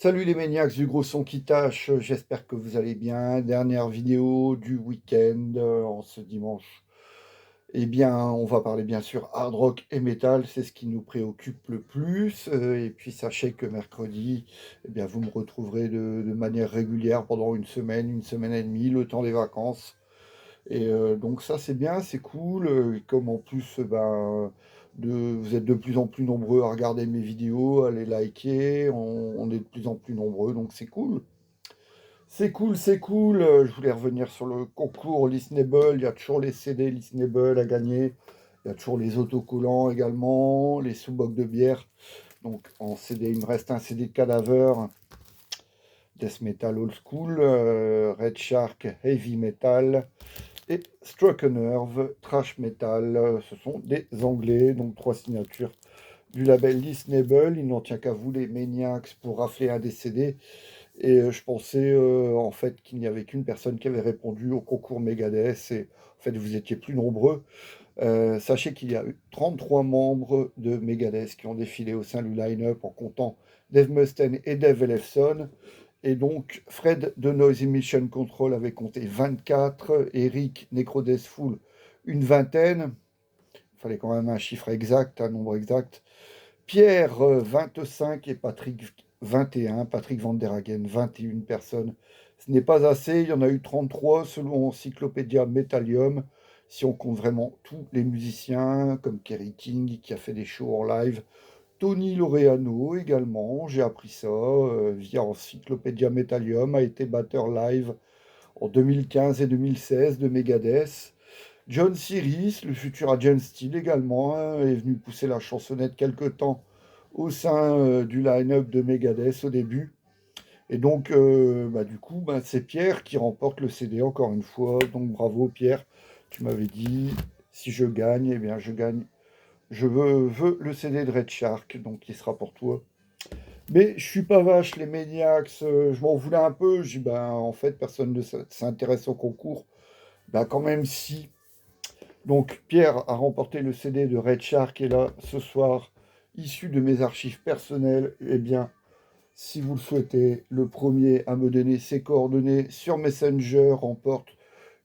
Salut les maniaques du gros son qui tâche, j'espère que vous allez bien. Dernière vidéo du week-end en ce dimanche. Eh bien, on va parler bien sûr hard rock et metal, c'est ce qui nous préoccupe le plus. Et puis sachez que mercredi, eh bien, vous me retrouverez de manière régulière pendant une semaine et demie, le temps des vacances. Et donc ça, c'est bien, c'est cool, et comme en plus, ben, vous êtes de plus en plus nombreux à regarder mes vidéos, à les liker, on est de plus en plus nombreux, donc c'est cool. C'est cool, c'est cool. Je voulais revenir sur le concours Listenable. Il y a toujours les CD Listenable à gagner. Il y a toujours les autocollants également, les sous-bocs de bière. Donc en CD, il me reste un CD Cadaver, Death Metal Old School, Red Shark Heavy Metal, et Struck a Nerve, Trash Metal. Ce sont des Anglais, donc trois signatures du label Listenable. Il n'en tient qu'à vous, les Maniacs, pour rafler un des CD. Et je pensais en fait qu'il n'y avait qu'une personne qui avait répondu au concours Megadeth. Et en fait, vous étiez plus nombreux. Sachez qu'il y a eu 33 membres de Megadeth qui ont défilé au sein du line-up en comptant Dave Mustaine et Dave Ellefson. Et donc, Fred de Noise Emission Control avait compté 24, Eric Necrodeathful une vingtaine, il fallait quand même un chiffre exact, un nombre exact, Pierre 25 et Patrick 21, Patrick Van der Hagen 21 personnes. Ce n'est pas assez, il y en a eu 33 selon Encyclopédia Metallium, si on compte vraiment tous les musiciens, comme Kerry King qui a fait des shows en live, Tony Laureano également, j'ai appris ça via Encyclopédia Metallium, a été batteur live en 2015 et 2016 de Megadeth. John Cyrus, le futur Agent Steel également, est venu pousser la chansonnette quelque temps au sein du line-up de Megadeth au début. Et donc, du coup, c'est Pierre qui remporte le CD encore une fois. Donc bravo Pierre, tu m'avais dit, si je gagne, eh bien je gagne veux le CD de Red Shark, donc il sera pour toi. Mais je suis pas vache, les Maniacs, je m'en voulais un peu. Je dis, ben, en fait, personne ne s'intéresse au concours. Ben, quand même, si. Donc, Pierre a remporté le CD de Red Shark, et là, ce soir, issu de mes archives personnelles, eh bien, si vous le souhaitez, le premier à me donner ses coordonnées sur Messenger remporte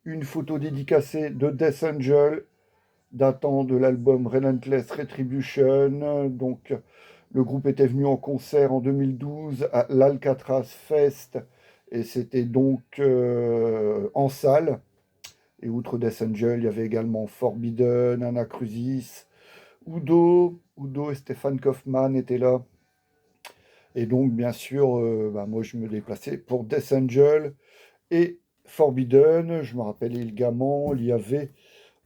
une photo dédicacée de Death Angel datant de l'album Relentless Retribution. Donc, le groupe était venu en concert en 2012 à l'Alcatraz Fest et c'était donc en salle. Et outre Death Angel, il y avait également Forbidden, Anacrusis, Udo et Stéphane Kaufmann étaient là. Et donc, bien sûr, moi, je me déplaçais pour Death Angel et Forbidden. Je me rappelle également, il y avait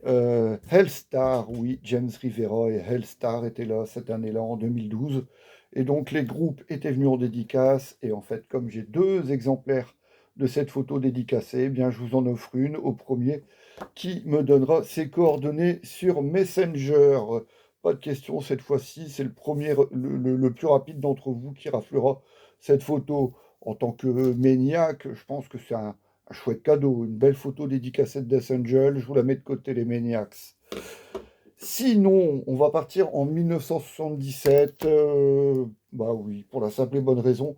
Hellstar, oui, James Rivera et Hellstar étaient là cette année-là en 2012. Et donc les groupes étaient venus en dédicace. Et en fait, comme j'ai deux exemplaires de cette photo dédicacée, eh bien je vous en offre une au premier qui me donnera ses coordonnées sur Messenger. Pas de question cette fois-ci, c'est le premier, le plus rapide d'entre vous qui raflera cette photo. En tant que maniaque, je pense que c'est un chouette cadeau, une belle photo dédicacée de Death Angel, je vous la mets de côté les Maniacs. Sinon, on va partir en 1977, bah oui, pour la simple et bonne raison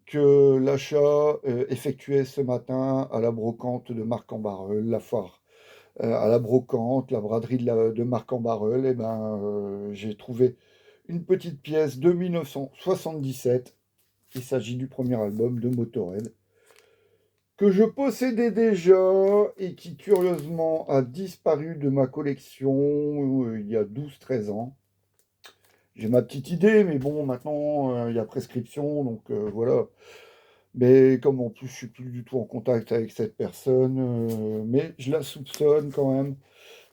que l'achat effectué ce matin à la brocante de Marc-en-Barœul, la foire à la brocante, la braderie de Marc-en-Barœul, et ben, j'ai trouvé une petite pièce de 1977. Il s'agit du premier album de Motorhead que je possédais déjà et qui curieusement a disparu de ma collection il y a 12-13 ans. J'ai ma petite idée, mais bon, maintenant il y a prescription, donc voilà. Mais comme en plus je suis plus du tout en contact avec cette personne, mais je la soupçonne quand même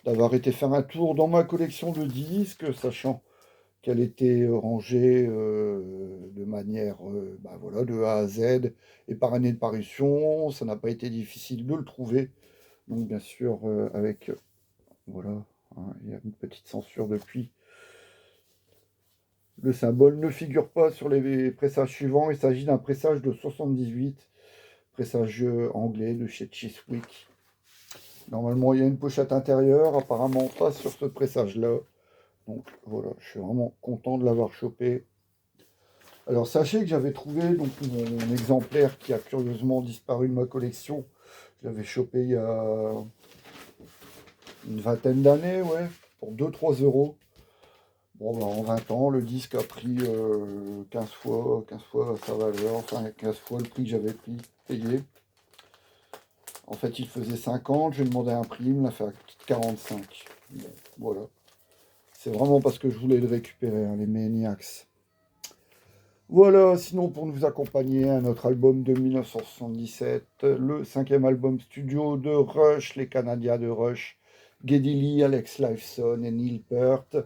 d'avoir été faire un tour dans ma collection de disques, sachant qu'elle était rangée de manière voilà, de A à Z et par année de parution. Ça n'a pas été difficile de le trouver. Donc bien sûr, avec voilà, hein, il y a une petite censure depuis. Le symbole ne figure pas sur les pressages suivants. Il s'agit d'un pressage de 78, pressage anglais de chez Chiswick. Normalement, il y a une pochette intérieure, apparemment pas sur ce pressage-là. Donc voilà, je suis vraiment content de l'avoir chopé. Alors sachez que j'avais trouvé donc mon exemplaire qui a curieusement disparu de ma collection. Je l'avais chopé il y a une vingtaine d'années, ouais, pour 2-3 euros. Bon, bah, en 20 ans, le disque a pris 15 fois sa valeur, enfin 15 fois le prix que j'avais payé. En fait, il faisait 50, j'ai demandé un prix, il me l'a fait à 45. Bon, voilà. C'est vraiment parce que je voulais le récupérer, hein, les Maniacs. Voilà, sinon pour nous accompagner, un autre album de 1977, le cinquième album studio de Rush, les Canadiens de Rush, Geddy Lee, Alex Lifeson et Neil Peart.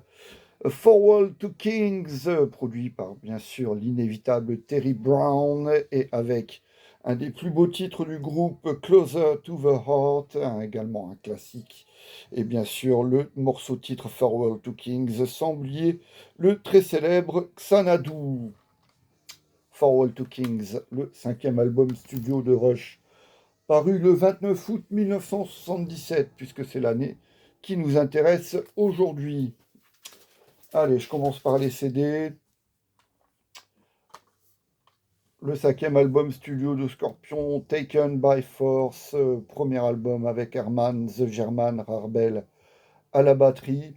A Farewell to Kings, produit par bien sûr l'inévitable Terry Brown et avec un des plus beaux titres du groupe, Closer to the Heart, également un classique. Et bien sûr le morceau titre Farewell to Kings, sans oublier le très célèbre Xanadu. Farewell to Kings, le cinquième album studio de Rush, paru le 29 août 1977, puisque c'est l'année qui nous intéresse aujourd'hui. Allez, je commence par les CD. Le cinquième album studio de Scorpion, Taken by Force, premier album avec Herman The German Rarbel à la batterie.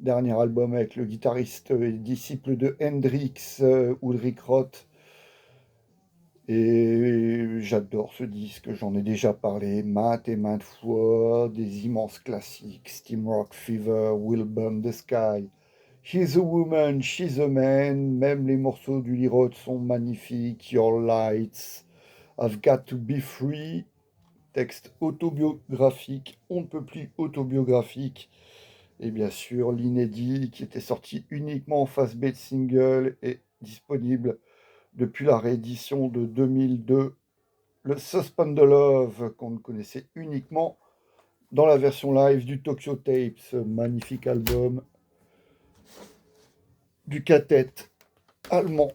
Dernier album avec le guitariste et disciple de Hendrix, Ulrich Roth. Et j'adore ce disque, j'en ai déjà parlé maintes et maintes fois, des immenses classiques, Steam Rock Fever, Will Burn the Sky, She's a Woman, She's a Man, même les morceaux du Lirot sont magnifiques, Your Lights, I've Got to Be Free, texte autobiographique, on ne peut plus autobiographique, et bien sûr l'inédit qui était sorti uniquement en face B de single est disponible depuis la réédition de 2002, le Suspend the Love, qu'on ne connaissait uniquement dans la version live du Tokyo Tapes, ce magnifique album du quartet allemand.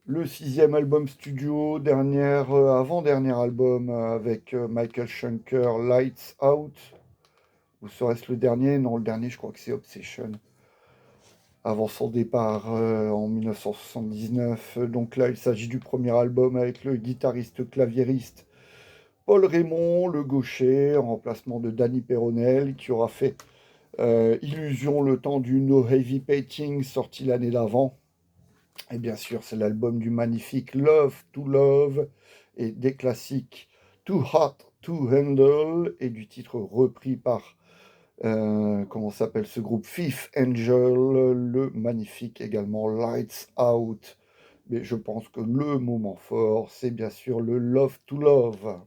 Le sixième album studio, avant-dernier album avec Michael Schenker, Lights Out. Ou serait-ce le dernier? Non, le dernier, je crois que c'est Obsession. Avant son départ en 1979. Donc là, il s'agit du premier album avec le guitariste claviériste Paul Raymond, le gaucher, en remplacement de Danny Peronel, qui aura fait Illusion le temps du No Heavy Painting, sorti l'année d'avant. Et bien sûr, c'est l'album du magnifique Love to Love et des classiques Too Hot to Handle et du titre repris par, comment s'appelle ce groupe, Fifth Angel, le magnifique également Lights Out. Mais je pense que le moment fort, c'est bien sûr le Love to Love.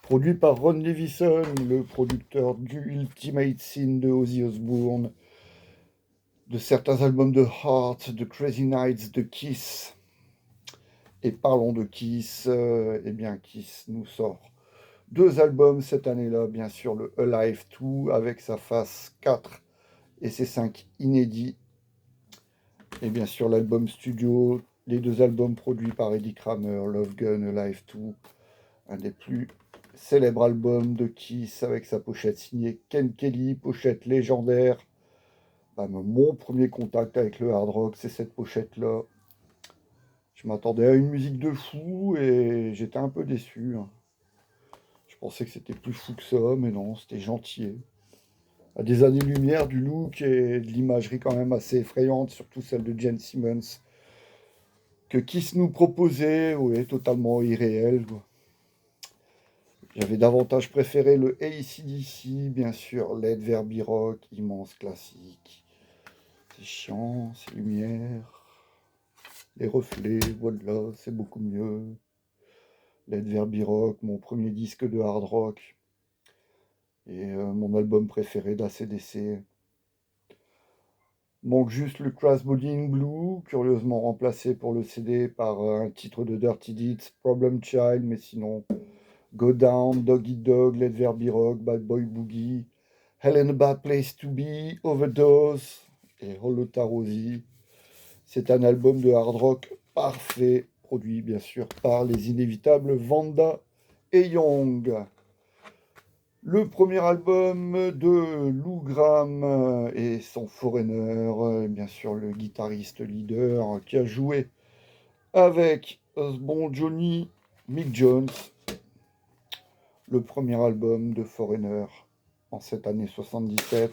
Produit par Ron Levison, le producteur du Ultimate Sin de Ozzy Osbourne, de certains albums de Heart, de Crazy Nights, de Kiss. Et parlons de Kiss, eh bien Kiss nous sort 2 albums cette année-là, bien sûr le Alive 2 avec sa face 4 et ses 5 inédits. Et bien sûr l'album studio, les 2 albums produits par Eddie Kramer, Love Gun, Alive 2, un des plus célèbres albums de Kiss avec sa pochette signée Ken Kelly, pochette légendaire. Bah, mon premier contact avec le hard rock, c'est cette pochette-là. Je m'attendais à une musique de fou et j'étais un peu déçu, hein. Je pensais que c'était plus fou que ça, mais non, c'était gentil. À des années-lumière du look et de l'imagerie quand même assez effrayante, surtout celle de Gene Simmons, que Kiss nous proposait, ouais, totalement irréel, quoi. J'avais davantage préféré le AC/DC, bien sûr, Led Verbi Rock, immense classique. C'est chiant, c'est lumière, les reflets, voilà, c'est beaucoup mieux. Led Verbi Rock, mon premier disque de hard rock et mon album préféré d'ACDC. Manque juste le Crash Body in Blue, curieusement remplacé pour le CD par un titre de Dirty Deeds, Problem Child, mais sinon Go Down, Dog Eat Dog, Led Verbi Rock, Bad Boy Boogie, Hell and a Bad Place to Be, Overdose et Holotaurosi. C'est un album de hard rock parfait, produit bien sûr par les inévitables Vanda et Young. Le premier album de Lou Gramm et son Foreigner, bien sûr le guitariste leader qui a joué avec bon Johnny Mick Jones, le premier album de Foreigner en cette année 77,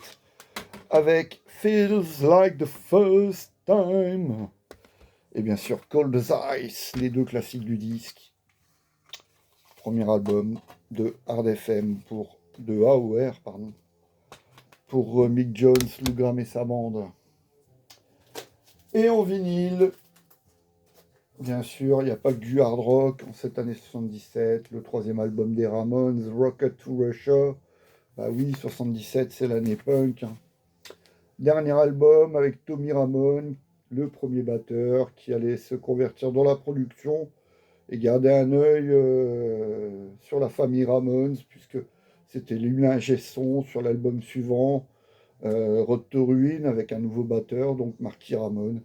avec Feels Like the First Time, et bien sûr Cold as Ice, les deux classiques du disque. Premier album de Hard FM de AOR, pardon, pour Mick Jones, Lou Gramm et sa bande. Et en vinyle, bien sûr, il n'y a pas que du hard rock. En cette année 77, le troisième album des Ramones, Rocket to Russia. Bah oui, 77, c'est l'année punk. Dernier album avec Tommy Ramone, le premier batteur qui allait se convertir dans la production et garder un œil sur la famille Ramones, puisque c'était lui l'ingé son sur l'album suivant, Road to Ruin, avec un nouveau batteur, donc Marky Ramone.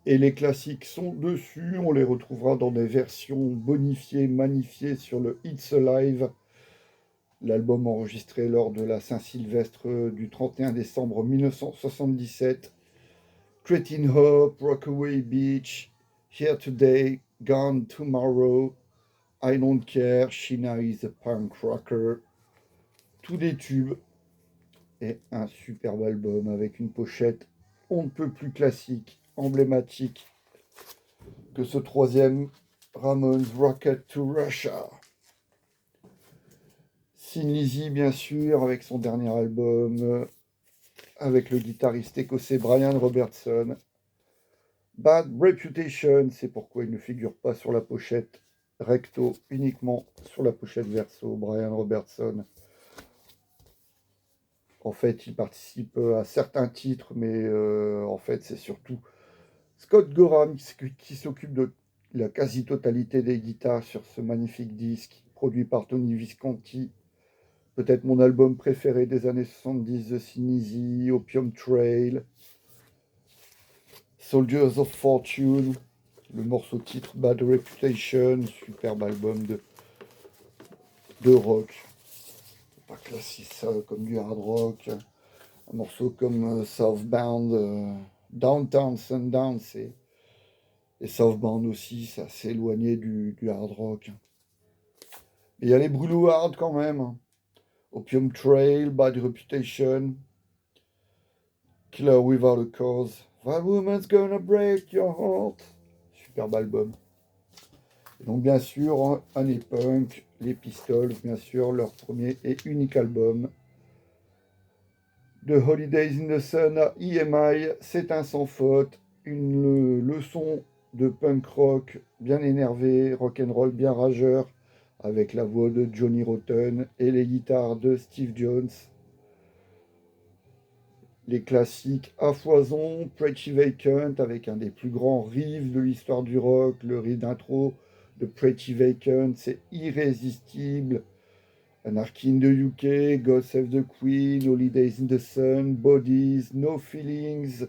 Et les classiques sont dessus, on les retrouvera dans des versions bonifiées, magnifiées sur le It's Alive, l'album enregistré lors de la Saint-Sylvestre du 31 décembre 1977. Cretin Hope, Rockaway Beach, Here Today, Gone Tomorrow, I Don't Care, Sheena is a Punk Rocker. Tous des tubes et un superbe album avec une pochette on ne peut plus classique, emblématique que ce troisième Ramones Rocket to Russia. Sin Lizzy, bien sûr, avec son dernier album, avec le guitariste écossais Brian Robertson. Bad Reputation, c'est pourquoi il ne figure pas sur la pochette recto, uniquement sur la pochette verso. Brian Robertson. En fait, il participe à certains titres, mais en fait, c'est surtout Scott Gorham qui s'occupe de la quasi-totalité des guitares sur ce magnifique disque, produit par Tony Visconti. Peut-être mon album préféré des années 70, The Sin Easy, Opium Trail, Soldiers of Fortune, le morceau titre Bad Reputation, superbe album de rock. Faut pas classer ça comme du hard rock. Un morceau comme Southbound, Downtown Sundown, et Southbound aussi, c'est assez éloigné du hard rock. Mais il y a les brûlous hard quand même. Opium Trail, Bad Reputation, Killer Without a Cause, That Woman's Gonna Break Your Heart. Superbe album. Et donc bien sûr, année punk, les Pistols, bien sûr, leur premier et unique album. De Holidays in the Sun à EMI, c'est un sans faute, une leçon de punk rock bien énervé, rock'n'roll bien rageur, avec la voix de Johnny Rotten et les guitares de Steve Jones. Les classiques à foison, Pretty Vacant avec un des plus grands riffs de l'histoire du rock, le riff d'intro de Pretty Vacant, c'est irrésistible. Anarchy in the UK, God Save the Queen, Holidays in the Sun, Bodies, No Feelings.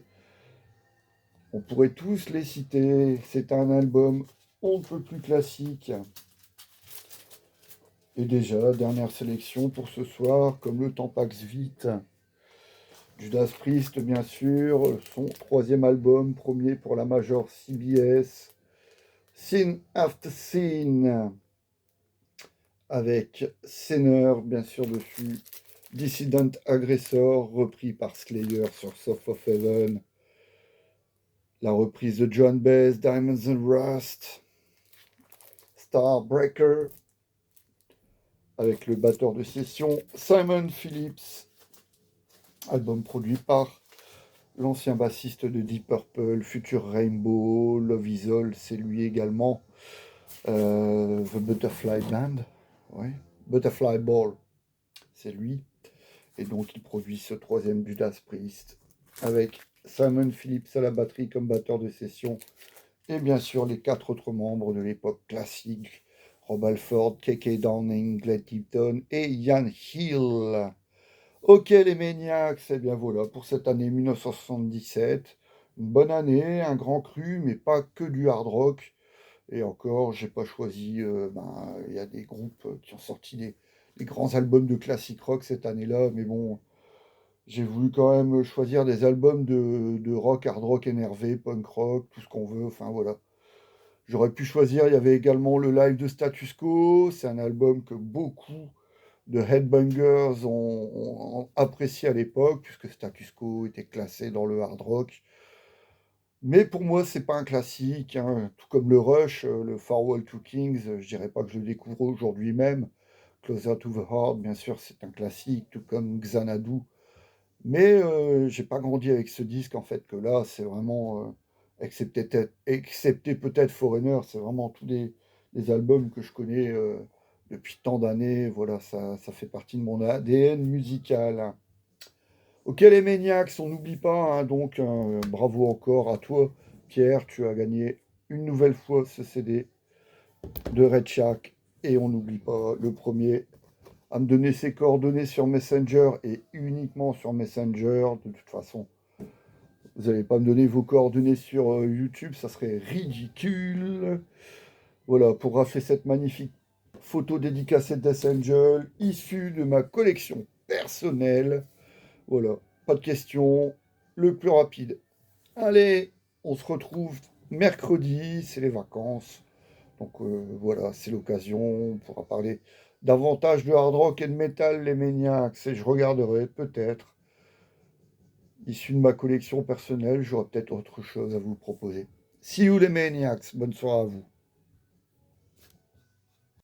On pourrait tous les citer. C'est un album on ne peut plus classique. Et déjà, dernière sélection pour ce soir, comme le temps passe vite. Judas Priest, bien sûr, son troisième album, premier pour la major CBS, Sin After Sin, avec Sinner, bien sûr, dessus, Dissident Aggressor, repris par Slayer sur South of Heaven, la reprise de John Baez, Diamonds and Rust, Starbreaker, avec le batteur de session Simon Phillips, album produit par l'ancien bassiste de Deep Purple, Future Rainbow, Love Is All, c'est lui également. The Butterfly Band, ouais. Butterfly Ball, c'est lui. Et donc il produit ce troisième Judas Priest avec Simon Phillips à la batterie comme batteur de session. Et bien sûr les quatre autres membres de l'époque classique, Rob Halford, KK Downing, Glenn Tipton et Ian Hill. Ok les maniacs, c'est bien voilà pour cette année 1977. Une bonne année, un grand cru, mais pas que du hard rock. Et encore, j'ai pas choisi, il y a des groupes qui ont sorti les grands albums de classique rock cette année-là, mais bon, j'ai voulu quand même choisir des albums de rock, hard rock énervé, punk rock, tout ce qu'on veut, enfin voilà. J'aurais pu choisir, il y avait également le live de Status Quo, c'est un album que beaucoup de headbangers ont apprécié à l'époque, puisque Status Quo était classé dans le hard rock. Mais pour moi, c'est pas un classique, hein, tout comme le Rush, le Farewell to Kings, je dirais pas que je le découvre aujourd'hui même. Closer to the Heart, bien sûr, c'est un classique, tout comme Xanadu. Mais j'ai pas grandi avec ce disque, en fait, que là, c'est vraiment, excepté peut-être Foreigner, c'est vraiment tous les albums que je connais, depuis tant d'années. Voilà, ça fait partie de mon ADN musical, hein. OK, les Maniacs, on n'oublie pas, hein, donc bravo encore à toi, Pierre, tu as gagné une nouvelle fois ce CD de Red Shack et on n'oublie pas le premier à me donner ses coordonnées sur Messenger et uniquement sur Messenger. De toute façon, vous n'allez pas me donner vos coordonnées sur YouTube, ça serait ridicule. Voilà, pour rafler cette magnifique photo dédicacée de Death Angel, issue de ma collection personnelle. Voilà, pas de questions, le plus rapide. Allez, on se retrouve mercredi, c'est les vacances. Donc voilà, c'est l'occasion, on pourra parler davantage de hard rock et de métal, les Maniacs, et je regarderai peut-être, issu de ma collection personnelle, j'aurai peut-être autre chose à vous proposer. See you les Maniacs, bonne soirée à vous.